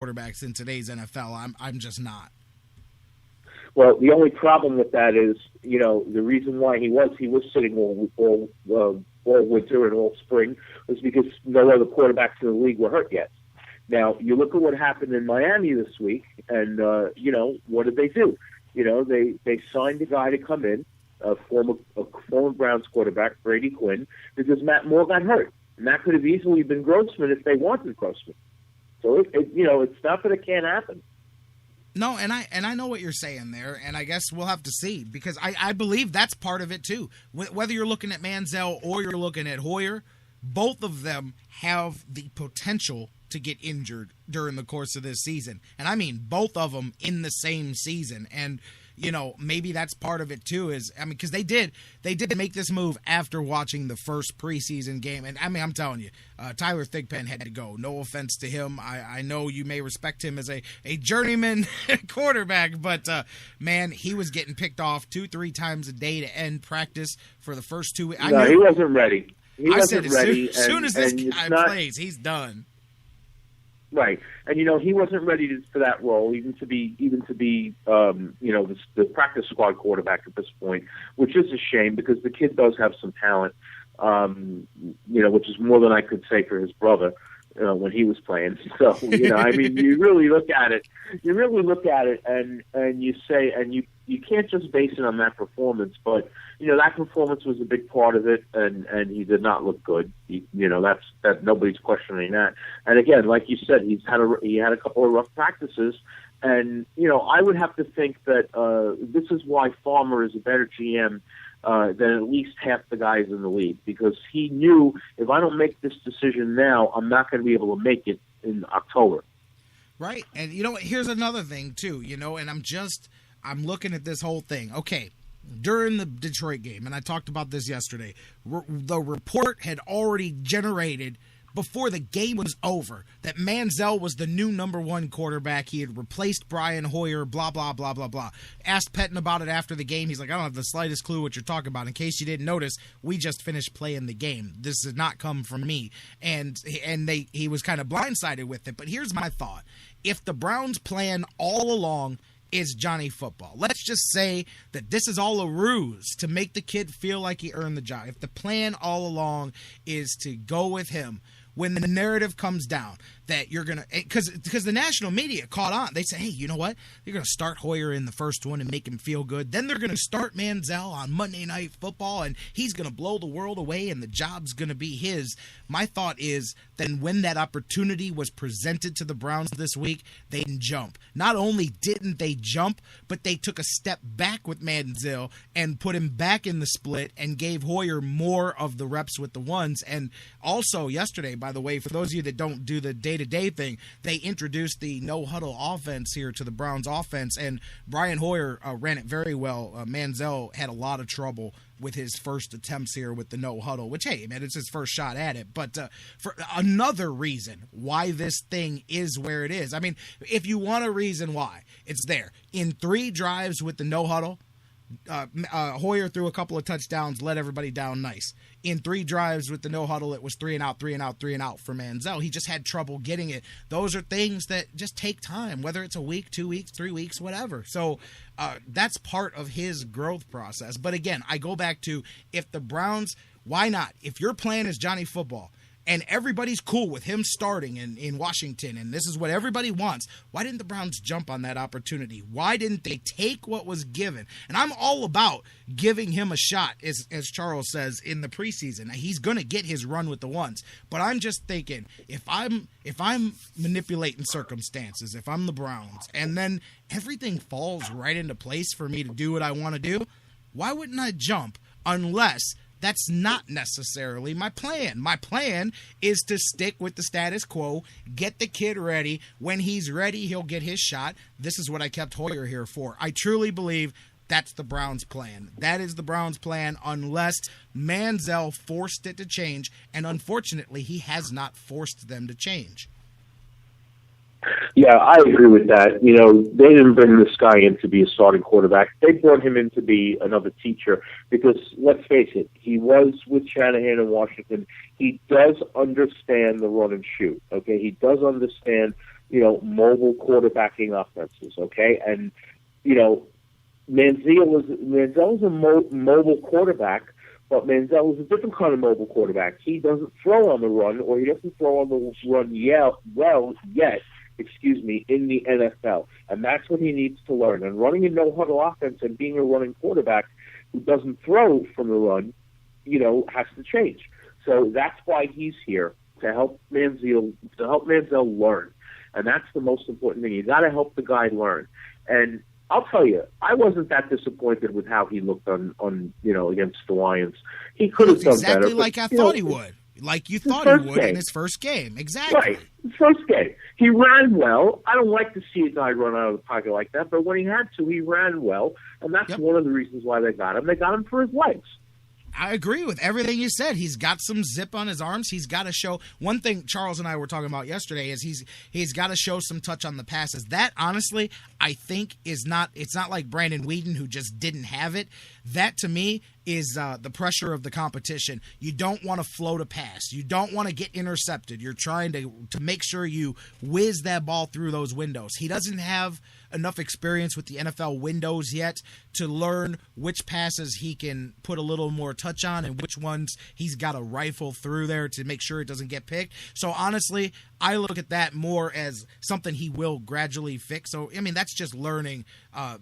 quarterbacks in today's NFL. I'm just not. Well, the only problem with that is, the reason why he was sitting all winter and all spring was because no other quarterbacks in the league were hurt yet. Now, you look at what happened in Miami this week, and, what did they do? They signed a guy to come in, a former Browns quarterback, Brady Quinn, because Matt Moore got hurt. And that could have easily been Grossman if they wanted Grossman. So, it's not that it can't happen. No, and I know what you're saying there, and I guess we'll have to see, because I believe that's part of it too. Whether you're looking at Manziel or you're looking at Hoyer, both of them have the potential to get injured during the course of this season. And I mean both of them in the same season. And, maybe that's part of it too, because they did make this move after watching the first preseason game. And I'm telling you, Tyler Thigpen had to go. No offense to him. I know you may respect him as a journeyman quarterback, but man, he was getting picked off 2-3 times a day to end practice for the first 2 weeks. No, he wasn't ready. I said as soon as this guy plays, he's done. Right, and he wasn't ready for that role, even to be the practice squad quarterback at this point, which is a shame because the kid does have some talent, which is more than I could say for his brother when he was playing. So you really look at it, and you say, and you can't just base it on that performance, but that performance was a big part of it, and he did not look good. That nobody's questioning that. And again, like you said, he had a couple of rough practices, and I would have to think that this is why Farmer is a better GM than at least half the guys in the league, because he knew if I don't make this decision now, I'm not going to be able to make it in October. Right, and here's another thing too. And I'm looking at this whole thing. Okay. During the Detroit game, and I talked about this yesterday, the report had already generated before the game was over that Manziel was the new number one quarterback. He had replaced Brian Hoyer, blah, blah, blah, blah, blah. Asked Pettine about it after the game. He's like, I don't have the slightest clue what you're talking about. In case you didn't notice, we just finished playing the game. This did not come from me. And he was kind of blindsided with it. But here's my thought. If the Browns' plan all along is Johnny Football, let's just say that this is all a ruse to make the kid feel like he earned the job. If the plan all along is to go with him, when the narrative comes down that you're going to, because the national media caught on. They say, hey, you know what? You're going to start Hoyer in the first one and make him feel good. Then they're going to start Manziel on Monday Night Football, and he's going to blow the world away, and the job's going to be his. My thought is, then when that opportunity was presented to the Browns this week, they didn't jump. Not only didn't they jump, but they took a step back with Manziel and put him back in the split and gave Hoyer more of the reps with the ones. And also yesterday, by the way, for those of you that don't do the day-to-day thing, they introduced the no-huddle offense here to the Browns offense, and Brian Hoyer ran it very well. Manziel had a lot of trouble with his first attempts here with the no-huddle, which, hey, man, it's his first shot at it. But for another reason why this thing is where it is, I mean, if you want a reason why, it's there. In 3 drives with the no-huddle, Hoyer threw a couple of touchdowns, let everybody down nice. In 3 drives with the no-huddle, it was 3 and out, 3 and out, 3 and out for Manziel. He just had trouble getting it. Those are things that just take time, whether it's a week, 2 weeks, 3 weeks, whatever. So that's part of his growth process. But again, I go back to, if the Browns, why not? If your plan is Johnny Football, and everybody's cool with him starting in Washington, and this is what everybody wants, why didn't the Browns jump on that opportunity? Why didn't they take what was given? And I'm all about giving him a shot, as Charles says, in the preseason. He's going to get his run with the ones. But I'm just thinking, if I'm manipulating circumstances, if I'm the Browns, and then everything falls right into place for me to do what I want to do, why wouldn't I jump unless that's not necessarily my plan? My plan is to stick with the status quo, get the kid ready. When he's ready, he'll get his shot. This is what I kept Hoyer here for. I truly believe that's the Browns' plan. That is the Browns' plan, unless Manziel forced it to change, and unfortunately, he has not forced them to change. Yeah, I agree with that. They didn't bring this guy in to be a starting quarterback. They brought him in to be another teacher because, let's face it, he was with Shanahan in Washington. He does understand the run and shoot, okay? He does understand mobile quarterbacking offenses, okay? And, Manziel is a mobile quarterback, but Manziel is a different kind of mobile quarterback. He doesn't throw on the run, or he doesn't throw on the run yet, in the NFL. And that's what he needs to learn. And running a no-huddle offense and being a running quarterback who doesn't throw from the run, has to change. So that's why he's here, to help Manziel learn. And that's the most important thing. You got to help the guy learn. And I'll tell you, I wasn't that disappointed with how he looked on against the Lions. He could have done exactly better. Like I thought he would. Like you thought he would in his first game. Exactly. Right. First game. He ran well. I don't like to see a guy run out of the pocket like that, but when he had to, he ran well. And that's one of the reasons why they got him. They got him for his legs. I agree with everything you said. He's got some zip on his arms. He's got to show. One thing Charles and I were talking about yesterday is he's got to show some touch on the passes. That, honestly, I think it's not like Brandon Weeden, who just didn't have it. That, to me, is the pressure of the competition. You don't want to float a pass. You don't want to get intercepted. You're trying to make sure you whiz that ball through those windows. He doesn't have enough experience with the NFL windows yet to learn which passes he can put a little more touch on and which ones he's got to rifle through there to make sure it doesn't get picked. So honestly, I look at that more as something he will gradually fix. So, I mean, that's just learning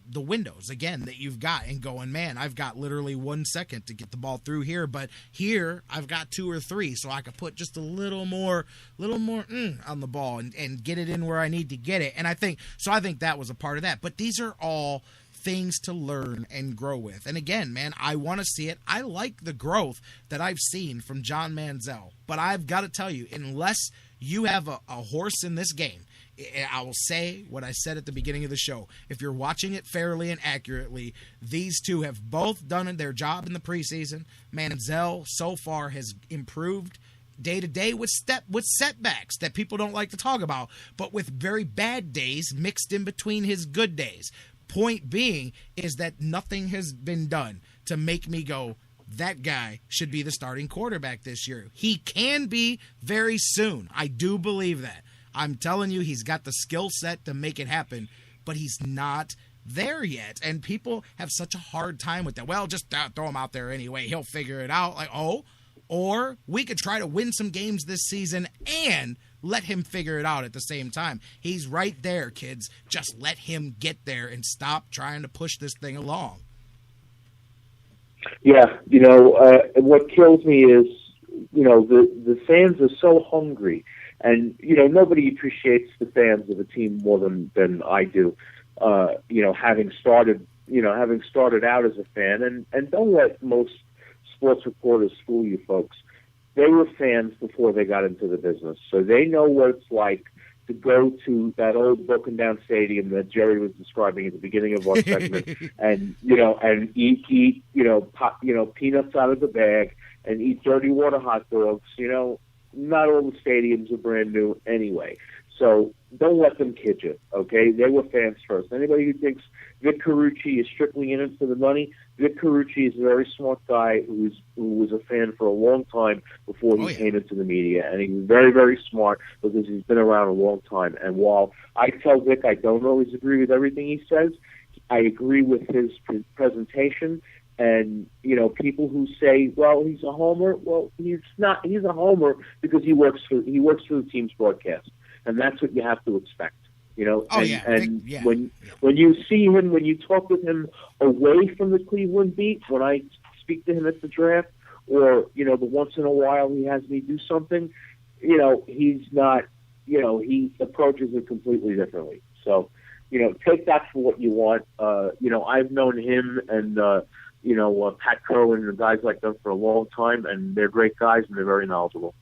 the windows, again, that you've got and going, man, I've got literally 1 second to get the ball through here, but here I've got 2 or 3, so I could put just a little more on the ball and get it in where I need to get it. And I think that was a part of that. But these are all things to learn and grow with. And again, man, I want to see it. I like the growth that I've seen from John Manziel, but I've got to tell you, unless you have a horse in this game, I will say what I said at the beginning of the show. If you're watching it fairly and accurately, these two have both done their job in the preseason. Manziel so far has improved day to day with setbacks that people don't like to talk about, but with very bad days mixed in between his good days. Point being is that nothing has been done to make me go, that guy should be the starting quarterback this year. He can be very soon. I do believe that. I'm telling you, he's got the skill set to make it happen, but he's not there yet. And people have such a hard time with that. Well, just throw him out there anyway. He'll figure it out. Or we could try to win some games this season and let him figure it out at the same time. He's right there, kids. Just let him get there and stop trying to push this thing along. Yeah, what kills me is, the fans are so hungry. And, nobody appreciates the fans of a team more than I do, having started out as a fan. And don't let most sports reporters fool you folks. They were fans before they got into the business. So they know what it's like to go to that old broken down stadium that Jerry was describing at the beginning of our segment and eat peanuts out of the bag and eat dirty water hot dogs. Not all the stadiums are brand new anyway. So don't let them kid you, okay? They were fans first. Anybody who thinks Vic Carucci is strictly in it for the money, Vic Carucci is a very smart guy who was a fan for a long time before he came into the media. And he was very, very smart because he's been around a long time. And while I tell Vic I don't always agree with everything he says, I agree with his presentation. And, people who say, well, he's a homer. Well, he's not. He's a homer because he works for the team's broadcast. And that's what you have to expect, When you see him, when you talk with him away from the Cleveland beat, when I speak to him at the draft, or the once in a while he has me do something, he's not, he approaches it completely differently. So, take that for what you want. I've known him and Pat Cohen and guys like that for a long time, and they're great guys and they're very knowledgeable.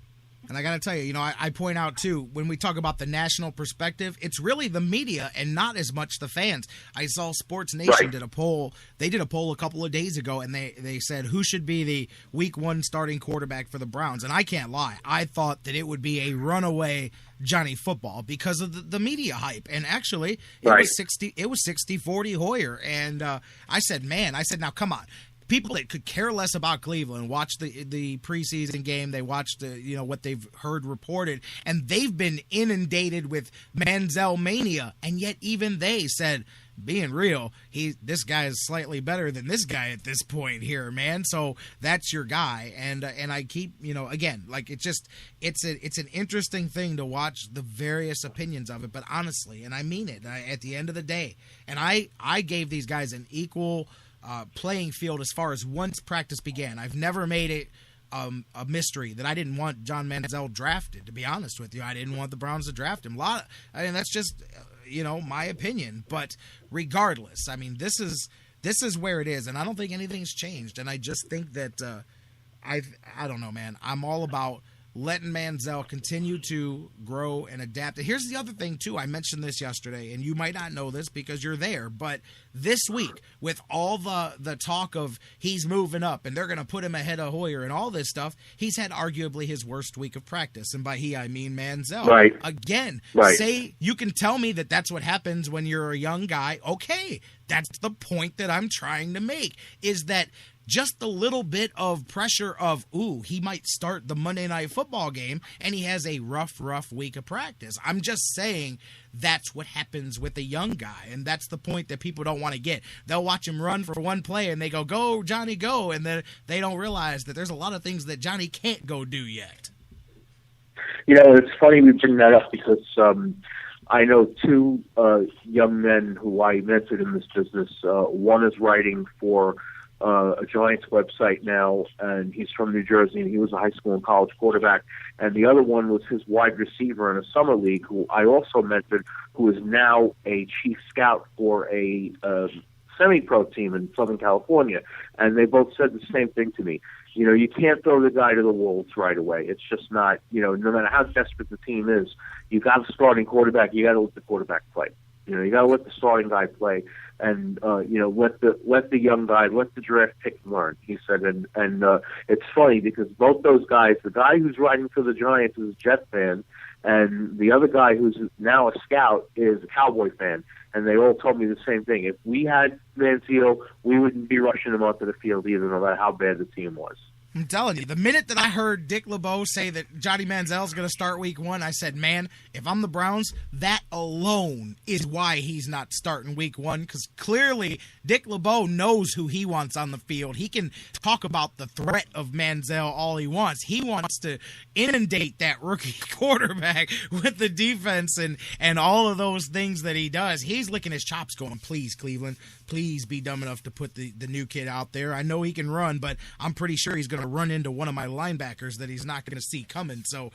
And I got to tell you, I point out, too, when we talk about the national perspective, it's really the media and not as much the fans. I saw Sports Nation did a poll. They did a poll a couple of days ago, and they said, who should be the Week 1 starting quarterback for the Browns? And I can't lie. I thought that it would be a runaway Johnny Football because of the media hype. And actually, it was 60-40 Hoyer. And I said, now, come on. people that could care less about Cleveland watch the preseason game. They watch what they've heard reported, and they've been inundated with Manziel mania, and yet even they said, being real, this guy is slightly better than this guy at this point here, man. So that's your guy, and I keep, again, like it's an interesting thing to watch the various opinions of it. But honestly, and I mean it, at the end of the day, and I gave these guys an equal playing field as far as once practice began. I've never made it a mystery that I didn't want John Manziel drafted. To be honest with you, I didn't want the Browns to draft him. That's just my opinion. But regardless, I mean, this is where it is, and I don't think anything's changed. And I just think that I don't know, man. I'm all about letting Manziel continue to grow and adapt. And here's the other thing, too. I mentioned this yesterday, and you might not know this because you're there, but this week, with all the talk of he's moving up and they're going to put him ahead of Hoyer and all this stuff, he's had arguably his worst week of practice. And by he, I mean Manziel. Right. Again, right. Say you can tell me that that's what happens when you're a young guy. Okay, that's the point that I'm trying to make, is that just a little bit of pressure of, he might start the Monday Night Football game and he has a rough week of practice. I'm just saying that's what happens with a young guy, and that's the point that people don't want to get. They'll watch him run for one play and they go, Johnny, go, and then they don't realize that there's a lot of things that Johnny can't go do yet. It's funny we bring that up because I know two young men who I mentored in this business. One is writing for a Giants website now, and he's from New Jersey, and he was a high school and college quarterback. And the other one was his wide receiver in a summer league, who I also mentored, who is now a chief scout for a semi-pro team in Southern California. And they both said the same thing to me. You can't throw the guy to the wolves right away. It's just not, no matter how desperate the team is, you got a starting quarterback, you got to let the quarterback play. You got to let the starting guy play, and let the young guy, let the draft pick learn. He said, and it's funny because both those guys, the guy who's writing for the Giants is a Jet fan, and the other guy who's now a scout is a Cowboy fan, and they all told me the same thing. If we had Manziel, we wouldn't be rushing him onto the field either, no matter how bad the team was. I'm telling you, the minute that I heard Dick LeBeau say that Johnny Manziel's going to start week one, I said, man, if I'm the Browns, that alone is why he's not starting week one, because clearly Dick LeBeau knows who he wants on the field. He can talk about the threat of Manziel all he wants. He wants to inundate that rookie quarterback with the defense and all of those things that he does. He's licking his chops going, please, Cleveland, please be dumb enough to put the new kid out there. I know he can run, but I'm pretty sure he's going to run into one of my linebackers that he's not going to see coming. So,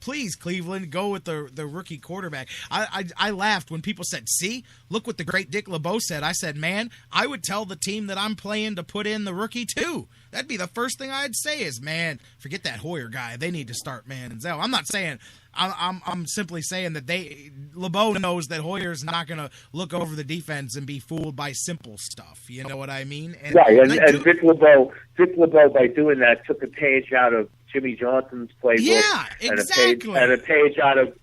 please, Cleveland, go with the rookie quarterback. I laughed when people said, see, look what the great Dick LeBeau said. I said, man, I would tell the team that I'm playing to put in the rookie too. That'd be the first thing I'd say is, man, forget that Hoyer guy. They need to start Manziel. I'm not saying I'm simply saying that LeBeau knows that Hoyer's not going to look over the defense and be fooled by simple stuff. You know what I mean? Right, and Dick LeBeau, by doing that, took a page out of Jimmy Johnson's playbook. Yeah, exactly. And a page out of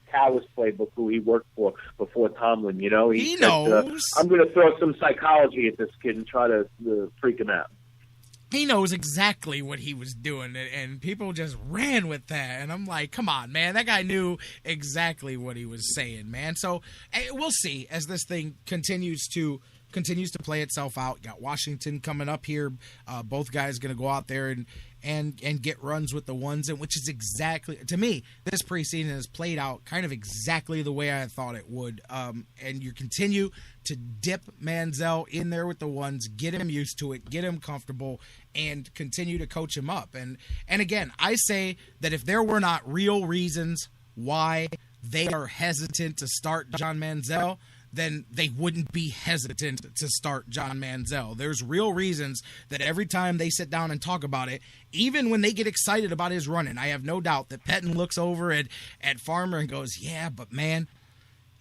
Cowher's playbook, who he worked for before Tomlin. He said, knows. I'm going to throw some psychology at this kid and try to freak him out. He knows exactly what he was doing, and people just ran with that. And I'm like, come on, man. That guy knew exactly what he was saying, man. So we'll see as this thing continues to play itself out. You got Washington coming up here. Both guys going to go out there and get runs with the ones, and which is exactly, to me, this preseason has played out kind of exactly the way I thought it would. And you continue to dip Manziel in there with the ones, get him used to it, get him comfortable, and continue to coach him up. And again, I say that if there were not real reasons why they are hesitant to start John Manziel, then they wouldn't be hesitant to start John Manziel. There's real reasons that every time they sit down and talk about it, even when they get excited about his running, I have no doubt that Pettin looks over at Farmer and goes, yeah, but man,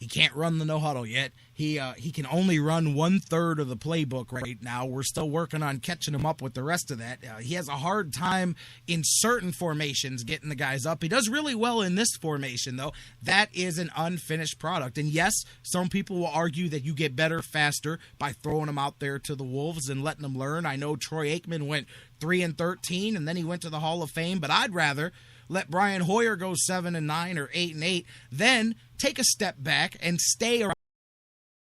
He can't run the no huddle yet. He can only run 1/3 of the playbook right now. We're still working on catching him up with the rest of that. He has a hard time in certain formations getting the guys up. He does really well in this formation, though. That is an unfinished product. And yes, some people will argue that you get better faster by throwing him out there to the Wolves and letting them learn. I know Troy Aikman went 3-13, and then he went to the Hall of Fame, but I'd rather let Brian Hoyer go 7-9 or 8-8, then take a step back and stay around